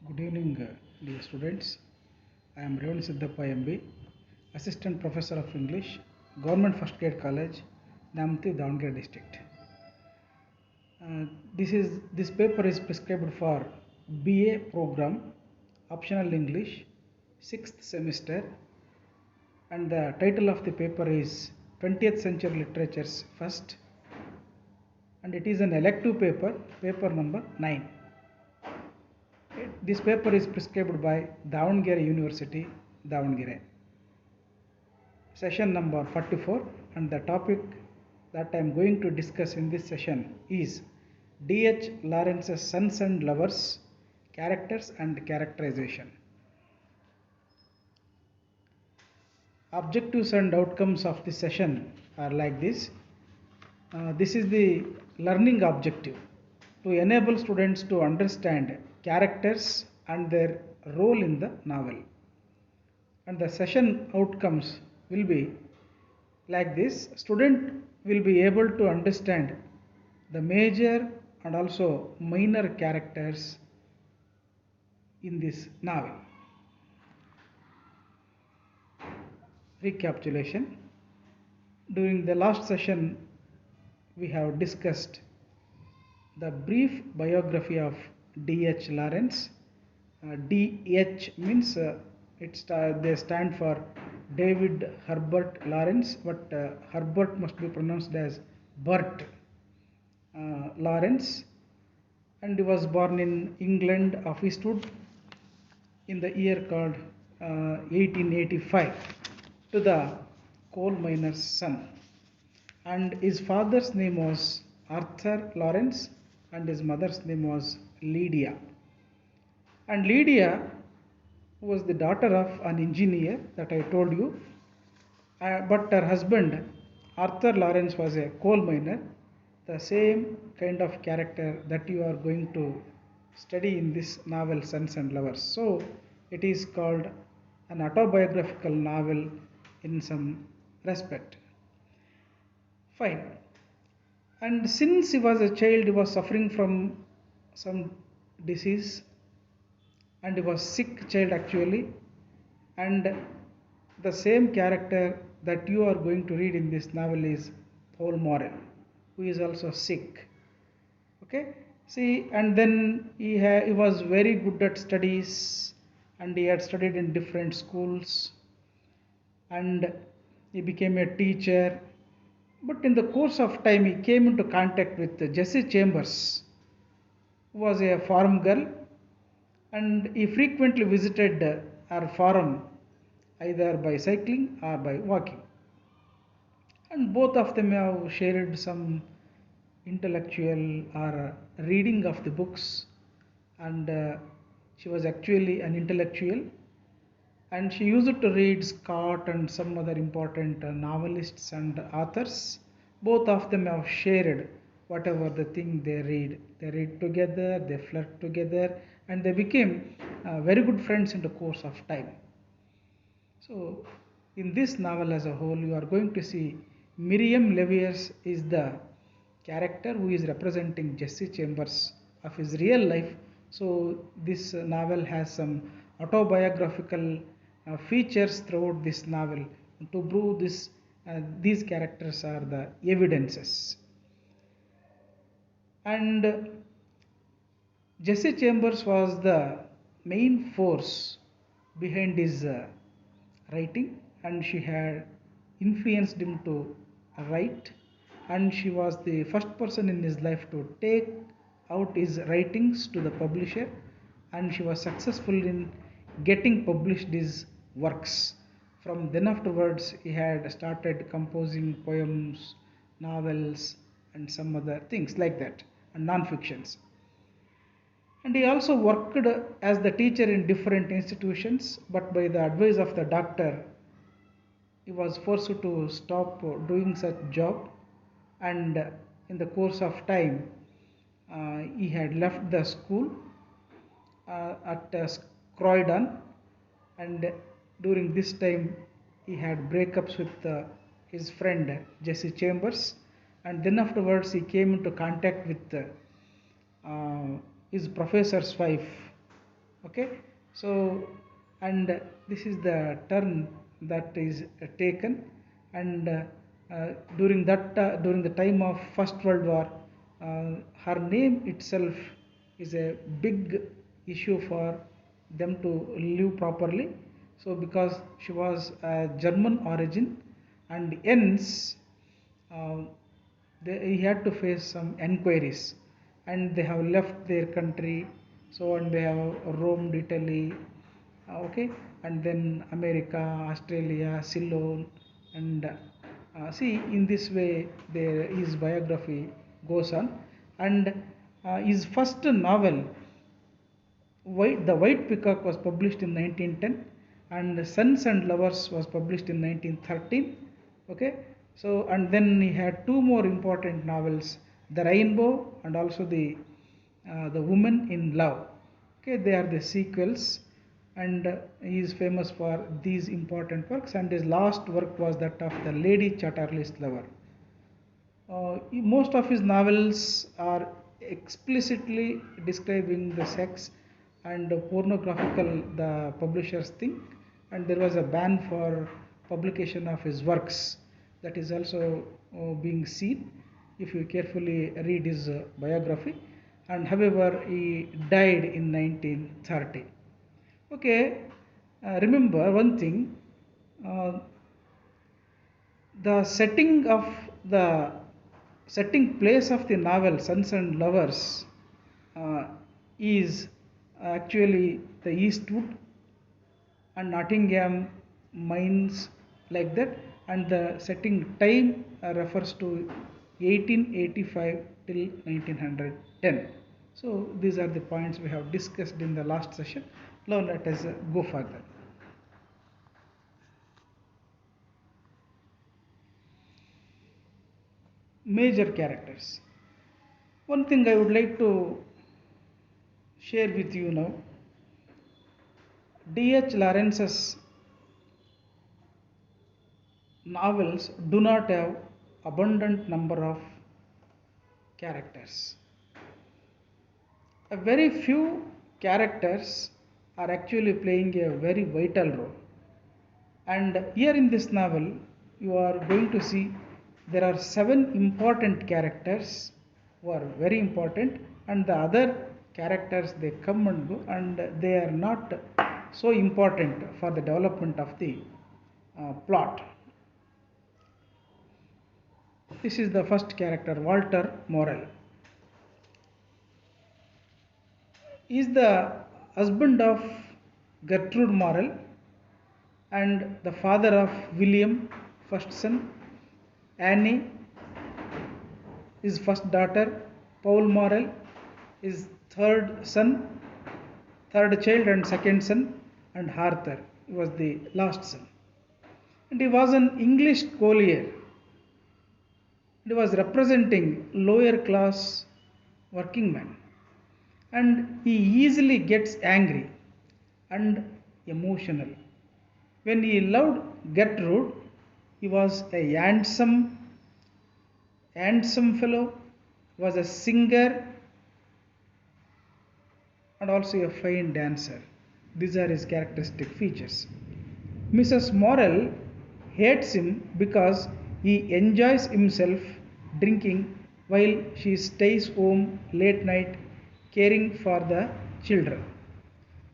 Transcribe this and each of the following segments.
Good evening, dear students. I am Revan Siddhappa MB, Assistant Professor of English, Government First Grade College, Namti, Davanagere District. This paper is prescribed for BA program, optional English, 6th semester, and the title of the paper is 20th Century Literatures First, and it is an elective paper, paper number 9. This paper is prescribed by Davanagere University, Davanagere. Session number 44, and the topic that I am going to discuss in this session is D.H. Lawrence's Sons and Lovers, Characters and Characterization. Objectives and outcomes of this session are like this. This is the learning objective to enable students to understand characters and their role in the novel. And the session outcomes will be like this. Student will be able to understand the major and also minor characters in this novel. Recapitulation. During the last session, we have discussed the brief biography of D.H. Lawrence. D.H. means they stand for David Herbert Lawrence, but Herbert must be pronounced as Bert Lawrence, and he was born in England of Eastwood in the year called 1885 to the coal miner's son, and his father's name was Arthur Lawrence and his mother's name was Lydia. And Lydia was the daughter of an engineer that I told you, but her husband Arthur Lawrence was a coal miner, the same kind of character that you are going to study in this novel Sons and Lovers. So it is called an autobiographical novel in some respect. Fine. And since he was a child, he was suffering from some disease, and he was sick child actually, and the same character that you are going to read in this novel is Paul Morel, who is also sick. Okay, see, and then he was very good at studies, and he had studied in different schools, and he became a teacher. But in the course of time, he came into contact with Jessie Chambers, who was a farm girl, and he frequently visited her farm either by cycling or by walking. And both of them have shared some intellectual or reading of the books, and she was actually an intellectual, and she used to read Scott and some other important novelists and authors. Both of them have shared whatever the thing they read. They read together, they flirt together, and they became very good friends in the course of time. So, in this novel as a whole, you are going to see Miriam Leviers is the character who is representing Jessie Chambers of his real life. So, this novel has some autobiographical features throughout this novel to prove this. These characters are the evidences. And Jessie Chambers was the main force behind his writing, and she had influenced him to write, and she was the first person in his life to take out his writings to the publisher, and she was successful in getting published his works. From then afterwards, he had started composing poems, novels, and some other things like that, and non-fictions. And he also worked as the teacher in different institutions, but by the advice of the doctor, he was forced to stop doing such job, and in the course of time, he had left the school at Croydon, and during this time, he had breakups with his friend Jessie Chambers, and then afterwards he came into contact with his professor's wife, Okay, so and this is the turn that is taken, and during the time of First World War, her name itself is a big issue for them to live properly. So because she was a German origin, and hence uh, he had to face some enquiries, and they have left their country. So and they have roamed Italy, okay, and then America, Australia, Ceylon, and see, in this way his biography goes on. And his first novel, The White Peacock, was published in 1910, and Sons and Lovers was published in 1913. Okay, so and then he had two more important novels, The Rainbow and also the Woman in Love. Okay, they are the sequels, and he is famous for these important works. And his last work was that of The Lady Chatterley's Lover. Most of his novels are explicitly describing the sex and pornographical, the publishers think, and there was a ban for publication of his works. That is also being seen if you carefully read his biography. And however, he died in 1930. Okay, remember one thing. Uh, the the setting place of the novel Sons and Lovers uh, is actually the Eastwood and Nottingham mines, like that, and the setting time refers to 1885 till 1910. So these are the points we have discussed in the last session. Now let us go further. Major characters. One thing I would like to share with you now, D.H. Lawrence's novels do not have abundant number of characters. A very few characters are actually playing a very vital role. And here in this novel, you are going to see there are 7 important characters who are very important, and the other characters, they come and go, and they are not so important for the development of the plot. This is the first character, Walter Morel. He is the husband of Gertrude Morel and the father of William, first son, Annie, his first daughter, Paul Morel, his third son, third child and second son, and Arthur was the last son. And he was an English collier. He was representing lower class working men. And he easily gets angry and emotional. When he loved Gertrude, he was a handsome fellow, was a singer, and also a fine dancer. These are his characteristic features. Mrs. Morel hates him because he enjoys himself drinking while she stays home late night caring for the children.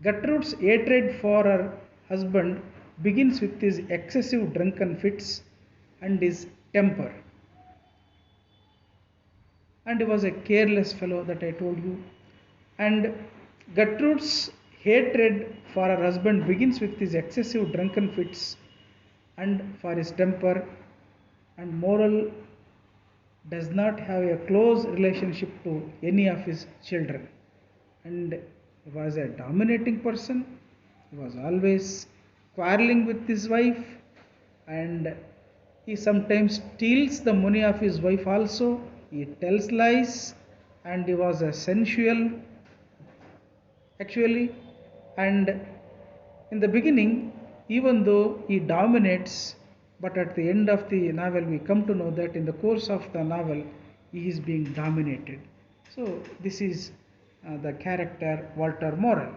Gertrude's hatred for her husband begins with his excessive drunken fits and his temper. And he was a careless fellow, that I told you. And Gertrude's hatred for her husband begins with his excessive drunken fits and for his temper. And Morel does not have a close relationship to any of his children. And he was a dominating person. He was always quarreling with his wife, and he sometimes steals the money of his wife also. He tells lies, and he was a sensual actually. And in the beginning, even though he dominates, but at the end of the novel we come to know that in the course of the novel he is being dominated. So this is the character Walter Morel.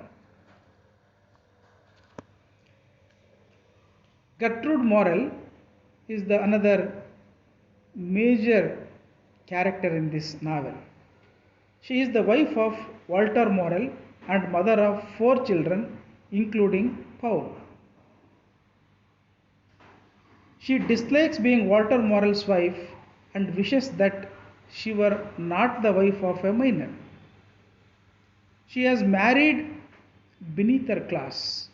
Gertrude Morrell is the another major character in this novel. She is the wife of Walter Morrell and mother of 4 children, including Paul. She dislikes being Walter Morrell's wife and wishes that she were not the wife of a miner. She has married beneath her class,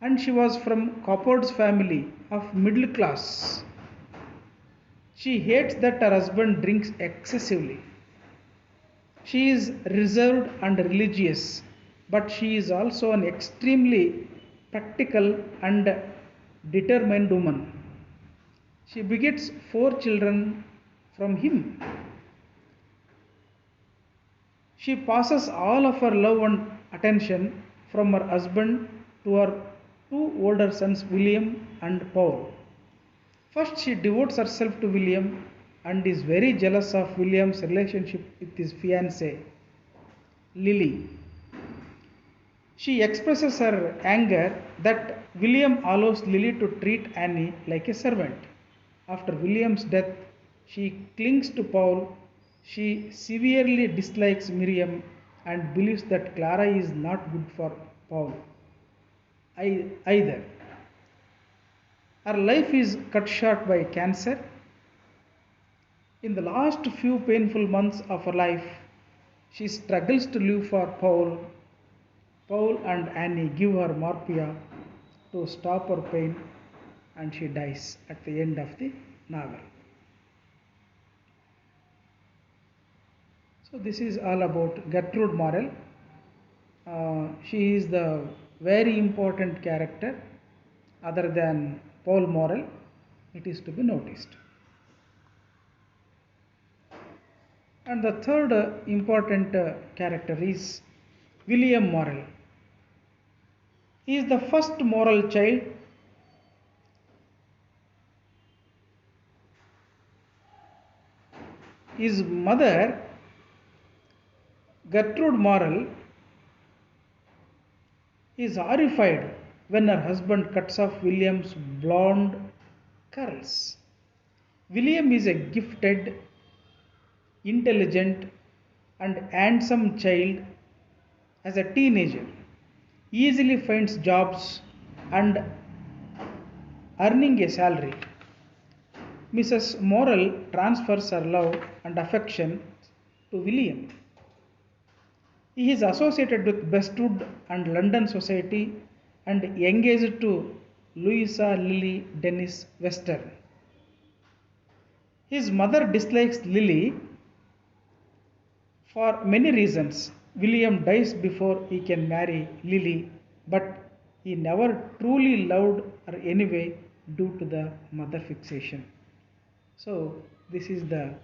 and she was from Coppard's family of middle class. She hates that her husband drinks excessively. She is reserved and religious, but she is also an extremely practical and determined woman. She begets 4 children from him. She passes all of her love and attention from her husband to her 2 older sons, William and Paul. First, she devotes herself to William and is very jealous of William's relationship with his fiancée, Lily. She expresses her anger that William allows Lily to treat Annie like a servant. After William's death, she clings to Paul. She severely dislikes Miriam and believes that Clara is not good for Paul either. Her life is cut short by cancer. In the last few painful months of her life, she struggles to live for Paul. Paul and Annie give her morphia to stop her pain, and she dies at the end of the novel. So this is all about Gertrude Morrell. She is the very important character other than Paul Morrell. It is to be noticed. And the third important character is William Morrell. He is the first Morrell child. His mother, Gertrude Morrell, is horrified when her husband cuts off William's blonde curls. William is a gifted, intelligent, and handsome child. As a teenager, easily finds jobs and earning a salary. Mrs. Morrell transfers her love and affection to William. He is associated with Bestwood and London society and engaged to Louisa Lily Dennis Western. His mother dislikes Lily for many reasons. William dies before he can marry Lily, but he never truly loved her anyway due to the mother fixation. So this is the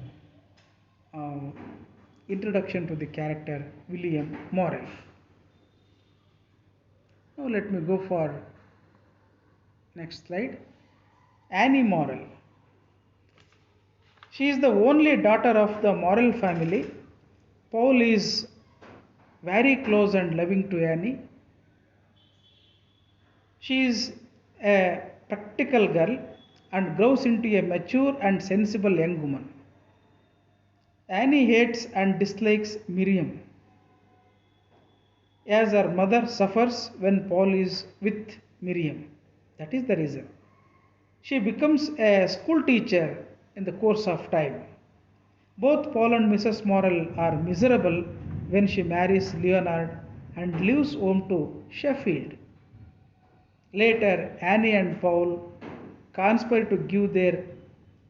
introduction to the character William Morrell. Now let me go for next slide. Annie Morrell. She is the only daughter of the Morrell family. Paul is very close and loving to Annie. She is a practical girl and grows into a mature and sensible young woman. Annie hates and dislikes Miriam, as her mother suffers when Paul is with Miriam. That is the reason. She becomes a school teacher in the course of time. Both Paul and Mrs. Morrell are miserable when she marries Leonard and leaves home to Sheffield. Later, Annie and Paul conspire to give their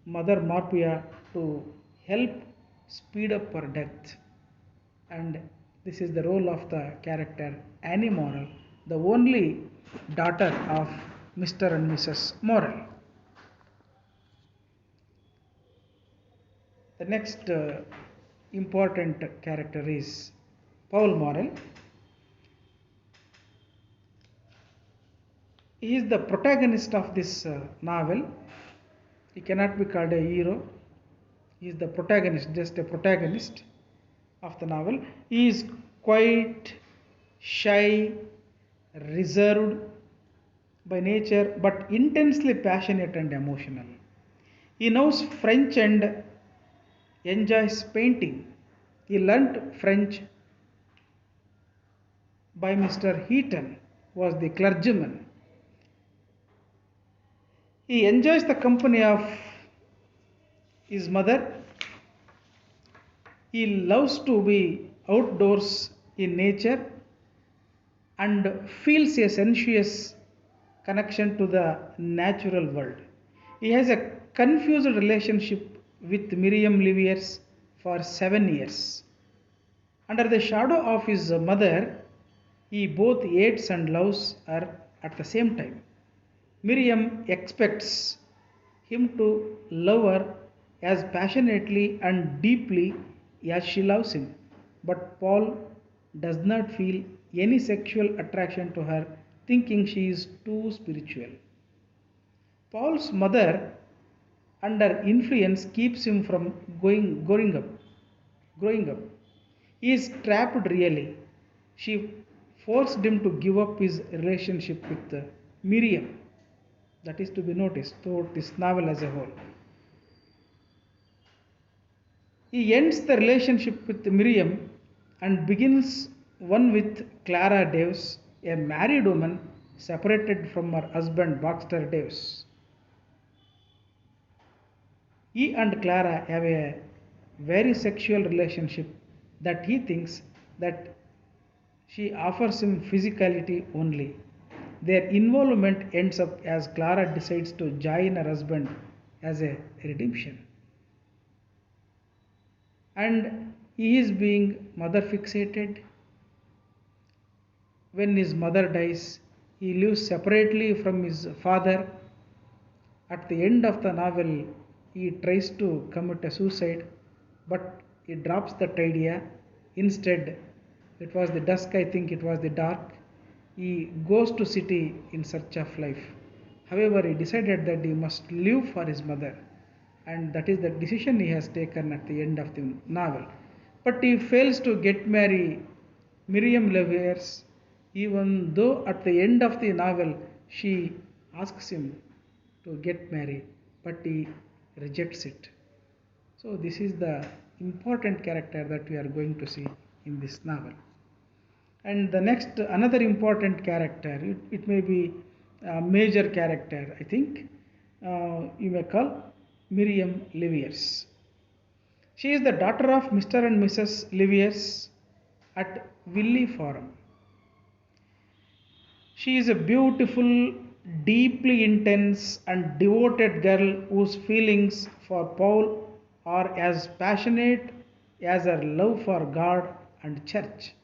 mother morphia to help speed up her death. And this is the role of the character Annie Morrell, the only daughter of Mr. and Mrs. Morrell. The next important character is Paul Morrell. He is the protagonist of this novel. He cannot be called a hero. He is the protagonist, just a protagonist of the novel. He is quite shy, reserved, by nature but intensely passionate and emotional. He knows French and enjoys painting. He learnt French by Mr. Heaton, was the clergyman. He enjoys the company of his mother. He loves to be outdoors in nature and feels a sensuous connection to the natural world. He has a confused relationship with Miriam Liviers for 7 years. Under the shadow of his mother, he both hates and loves her at the same time. Miriam expects him to love her as passionately and deeply as she loves him, but Paul does not feel any sexual attraction to her, thinking she is too spiritual. Paul's mother, under influence, keeps him from growing up. He is trapped really. She forced him to give up his relationship with Miriam. That is to be noticed throughout this novel as a whole. He ends the relationship with Miriam and begins one with Clara Davis, a married woman separated from her husband Baxter Davis. He and Clara have a very sexual relationship that he thinks that she offers him physicality only. Their involvement ends up as Clara decides to join her husband as a redemption. And he is being mother fixated. When his mother dies, he lives separately from his father. At the end of the novel, he tries to commit a suicide, but he drops that idea. Instead, it was the dusk, I think it was the dark. He goes to city in search of life. However, he decided that he must live for his mother, and that is the decision he has taken at the end of the novel. But he fails to get marry Miriam Leviers, even though at the end of the novel she asks him to get married, but he rejects it. So this is the important character that we are going to see in this novel. And the next, another important character, it may be a major character, I think, you may call Miriam Liviers. She is the daughter of Mr. and Mrs. Liviers at Willie Forum. She is a beautiful, deeply intense, and devoted girl whose feelings for Paul are as passionate as her love for God and church.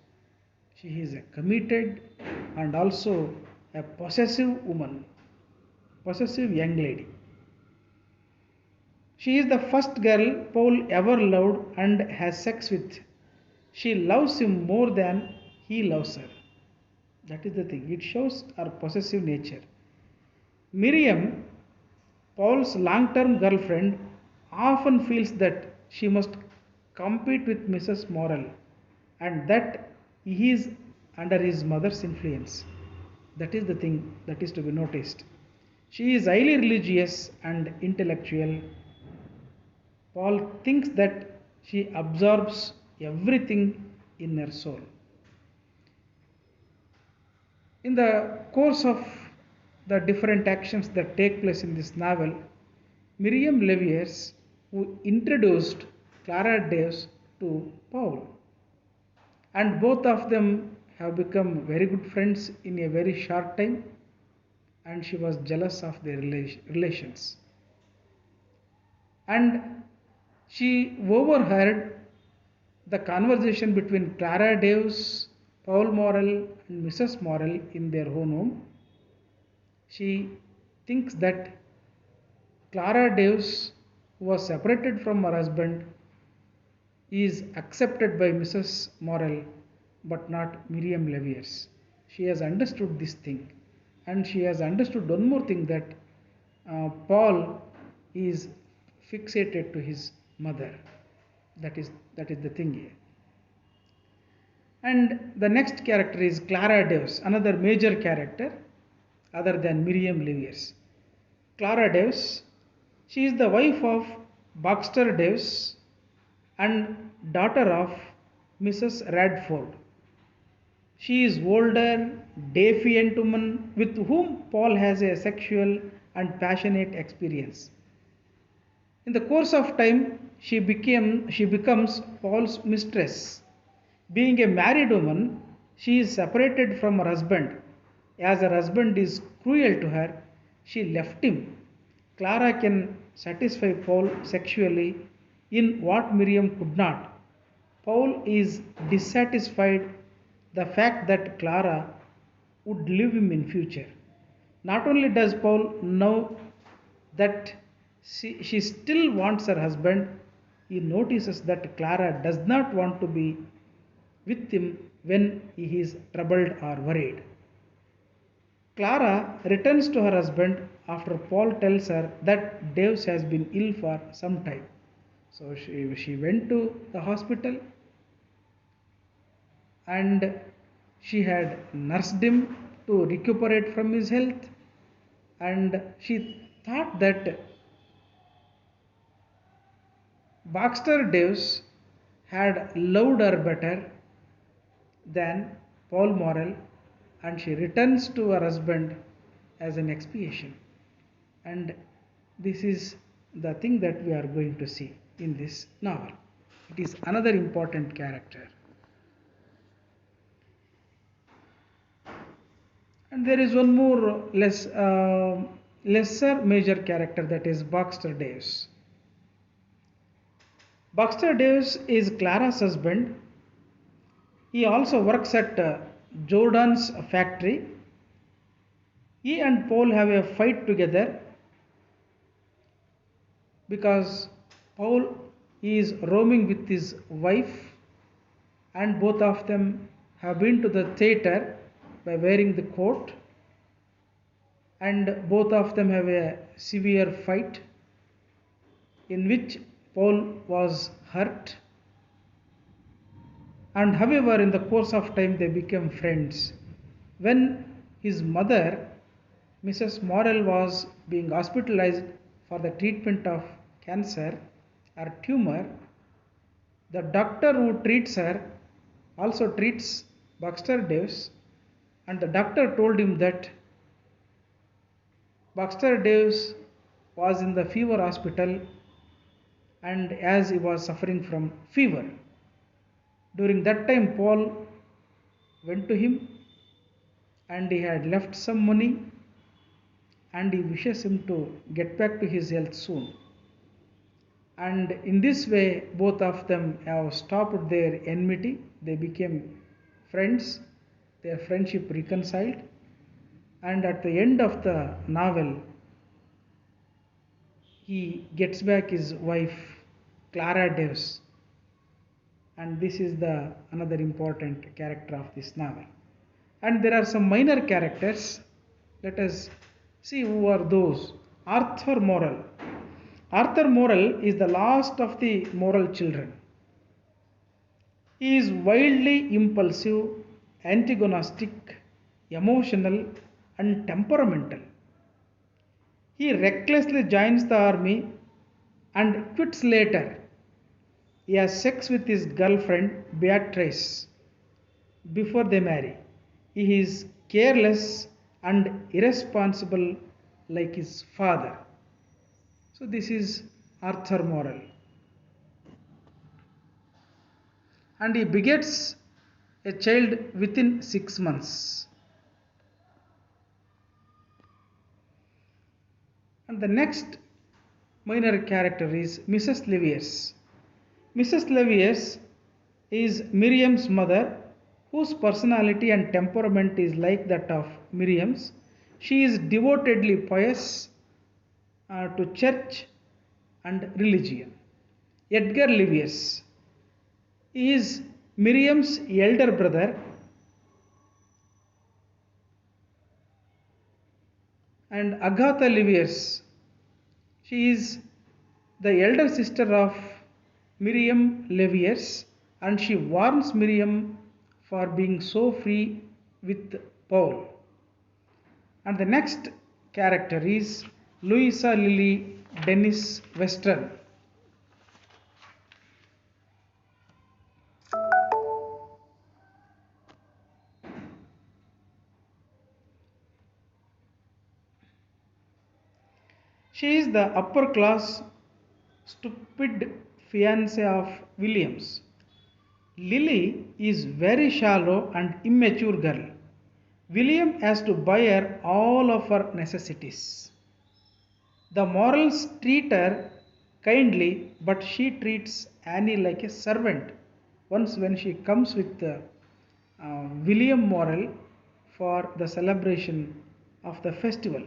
She is a committed and also a possessive woman, possessive young lady. She is the first girl Paul ever loved and has sex with. She loves him more than he loves her. That is the thing. It shows her possessive nature. Miriam, Paul's long term girlfriend, often feels that she must compete with Mrs. Morel and that he is under his mother's influence. That is the thing that is to be noticed. She is highly religious and intellectual. Paul thinks that she absorbs everything in her soul. In the course of the different actions that take place in this novel, Miriam Leviers, who introduced Clara Davis to Paul, and both of them have become very good friends in a very short time, and she was jealous of their relations. And she overheard the conversation between Clara Davis, Paul Morel, and Mrs. Morel in their own home. She thinks that Clara Davis, who was separated from her husband, is accepted by Mrs. Morel but not Miriam Leviers. She has understood this thing, and she has understood one more thing, that Paul is fixated to his mother. That is the thing here. And the next character is Clara Davis, another major character. other than Miriam Leviers. Clara Davis, she is the wife of Baxter Davis and daughter of Mrs. Radford. She is older, defiant woman with whom Paul has a sexual and passionate experience. In the course of time, she becomes Paul's mistress. Being a married woman, she is separated from her husband. As her husband is cruel to her, she left him. Clara can satisfy Paul sexually in what Miriam could not. Paul is dissatisfied the fact that Clara would leave him in future. Not only does Paul know that she still wants her husband, he notices that Clara does not want to be with him when he is troubled or worried. Clara returns to her husband after Paul tells her that Davis has been ill for some time. So she went to the hospital and she had nursed him to recuperate from his health, and she thought that Baxter Davis had loved her better than Paul Morrell, and she returns to her husband as an expiation. And this is the thing that we are going to see in this novel. It is another important character. And there is one more lesser major character, that is Baxter Davis. Baxter Davis is Clara's husband. He also works at Jordan's factory. He and Paul have a fight together because Paul is roaming with his wife, and both of them have been to the theater by wearing the coat, and both of them have a severe fight in which Paul was hurt. And however, in the course of time, they became friends. When his mother, Mrs. Morrell, was being hospitalized for the treatment of cancer or tumor, the doctor who treats her also treats Baxter Davis, and the doctor told him that Baxter Davis was in the fever hospital, and as he was suffering from fever. During that time, Paul went to him and he had left some money, and he wishes him to get back to his health soon. And in this way, both of them have stopped their enmity. They became friends. Their friendship reconciled. And at the end of the novel, he gets back his wife, Clara Davis. And this is the another important character of this novel. And there are some minor characters. Let us see who are those. Arthur Morrell. Arthur Morrell is the last of the Morrell children. He is wildly impulsive, antagonistic, emotional, and temperamental. He recklessly joins the army and quits later. He has sex with his girlfriend Beatrice before they marry. He is careless and irresponsible like his father. So this is Arthur Morrell. And he begets a child within 6 months. And the next minor character is Mrs. Leviers. Mrs. Leviers is Miriam's mother, whose personality and temperament is like that of Miriam's. She is devotedly pious to church and religion. Edgar Leviers is Miriam's elder brother and Agatha Leviers, she is the elder sister of Miriam Leviers, and she warns Miriam for being so free with Paul. And the next character is Louisa Lily Dennis Western. She is the upper class, stupid fiancée of Williams. Lily is very shallow and immature girl. William has to buy her all of her necessities. The morals treat her kindly, but she treats Annie like a servant. Once, when she comes with William Morel for the celebration of the festival,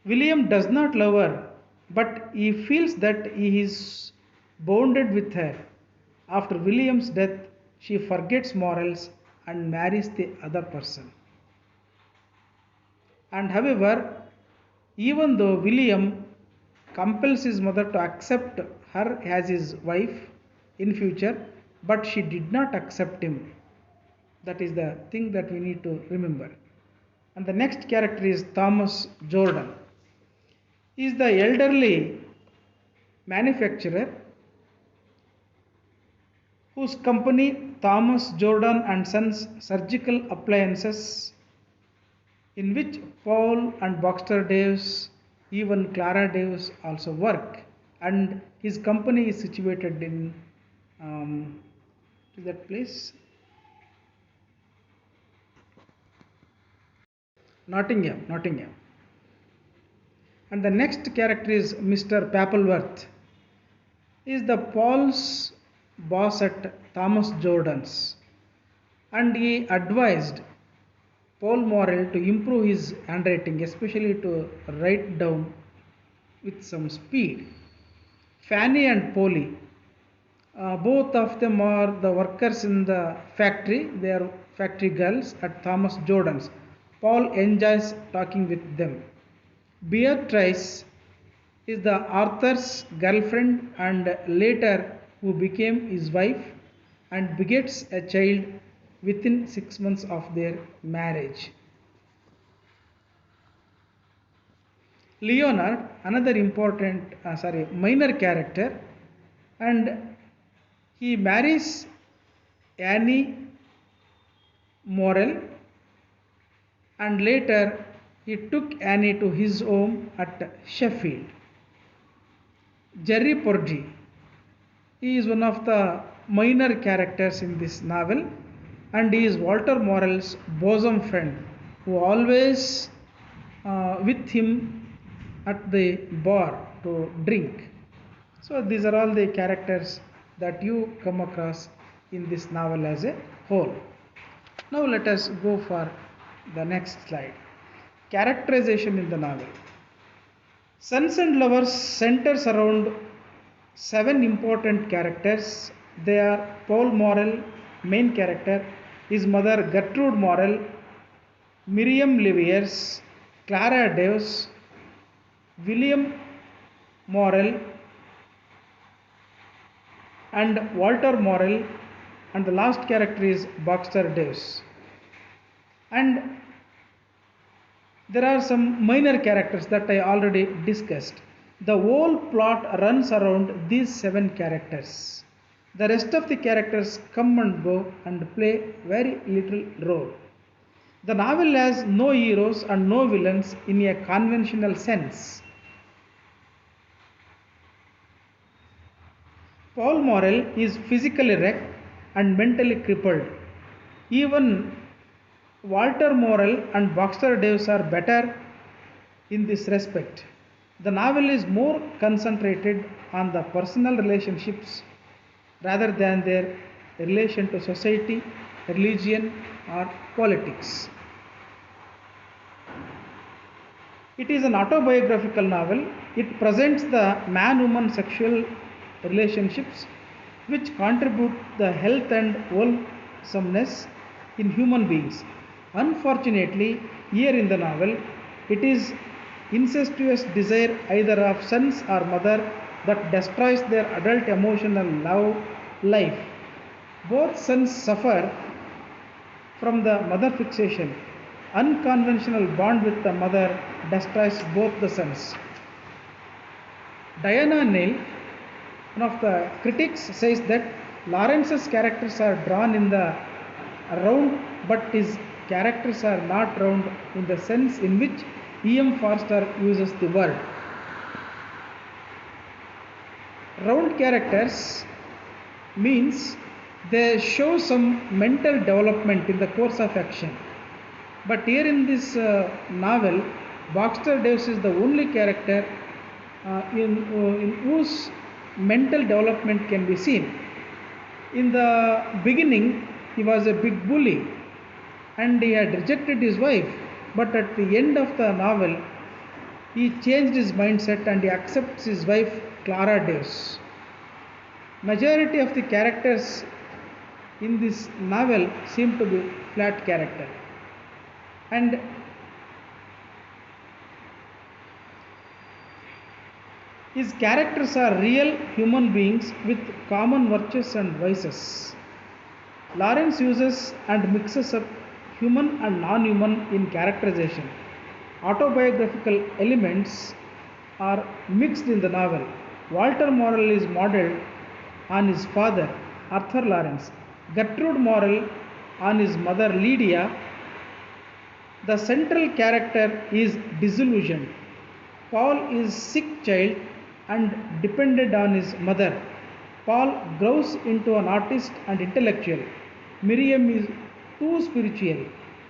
William does not love her, but he feels that he is bonded with her. After William's death, she forgets morals and marries the other person. And however, even though William compels his mother to accept her as his wife in future, but she did not accept him. That is the thing that we need to remember. And the next character is Thomas Jordan. He is the elderly manufacturer whose company Thomas Jordan and Sons Surgical Appliances, in which Paul and Baxter Davis, even Clara Davis also work, and his company is situated in that place, Nottingham. And the next character is Mr. Pappleworth. He is the Paul's boss at Thomas Jordan's, and he advised Paul Morel to improve his handwriting, especially to write down with some speed. Fanny and Polly, both of them are the workers in the factory. They are factory girls at Thomas Jordan's. Paul enjoys talking with them. Beatrice is the Arthur's girlfriend and later who became his wife and begets a child within 6 months of their marriage. Leonard, another minor character, and he marries Annie Morel, and later he took Annie to his home at Sheffield. Jerry Porgy, he is one of the minor characters in this novel, and he is Walter Morel's bosom friend who always with him at the bar to drink. So these are all the characters that you come across in this novel as a whole. Now let us go for the next slide. Characterization in the novel. Sons and Lovers centers around 7 important characters. They are Paul Morel, main character, his mother Gertrude Morel, Miriam Leviers, Clara Davis, William Morel, and Walter Morel, and the last character is Baxter Davis. And there are some minor characters that I already discussed. The whole plot runs around these 7 characters. The rest of the characters come and go and play very little role. The novel has no heroes and no villains in a conventional sense. Paul Morel is physically wrecked and mentally crippled. Even Walter Morel and Baxter Davis are better in this respect. The novel is more concentrated on the personal relationships rather than their relation to society, religion, or politics. It is an autobiographical novel. It presents the man-woman sexual relationships which contribute the health and wholesomeness in human beings. Unfortunately, here in the novel, it is incestuous desire either of sons or mother that destroys their adult emotional life. Both sons suffer from the mother fixation, unconventional bond with the mother destroys both the sons. Diana Neil, one of the critics, says that Lawrence's characters are drawn in the round, but his characters are not round in the sense in which E.M. Forster uses the word. Round characters means they show some mental development in the course of action. But here in this novel, Baxter Davis is the only character in whose mental development can be seen. In the beginning, he was a big bully and he had rejected his wife, but at the end of the novel, he changed his mindset and he accepts his wife Clara Davis. Majority of the characters in this novel seem to be flat character, and his characters are real human beings with common virtues and vices. Lawrence uses and mixes up human and non-human in characterization. Autobiographical elements are mixed in the novel. Walter Morrell is modeled on his father, Arthur Lawrence. Gertrude Morrell on his mother, Lydia. The central character is disillusioned. Paul is sick child and dependent on his mother. Paul grows into an artist and intellectual. Miriam is too spiritual.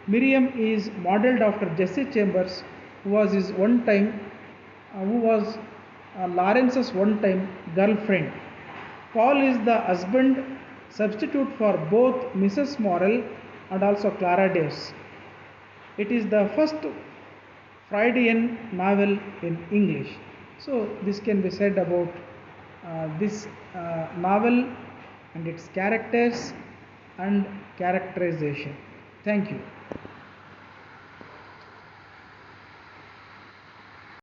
Miriam is modeled after Jesse Chambers, who was Lawrence's one-time girlfriend. Paul is the husband substitute for both Mrs. Morrell and also Clara Davis. It is the first Freudian novel in English. So this can be said about this novel and its characters and characterization. Thank you.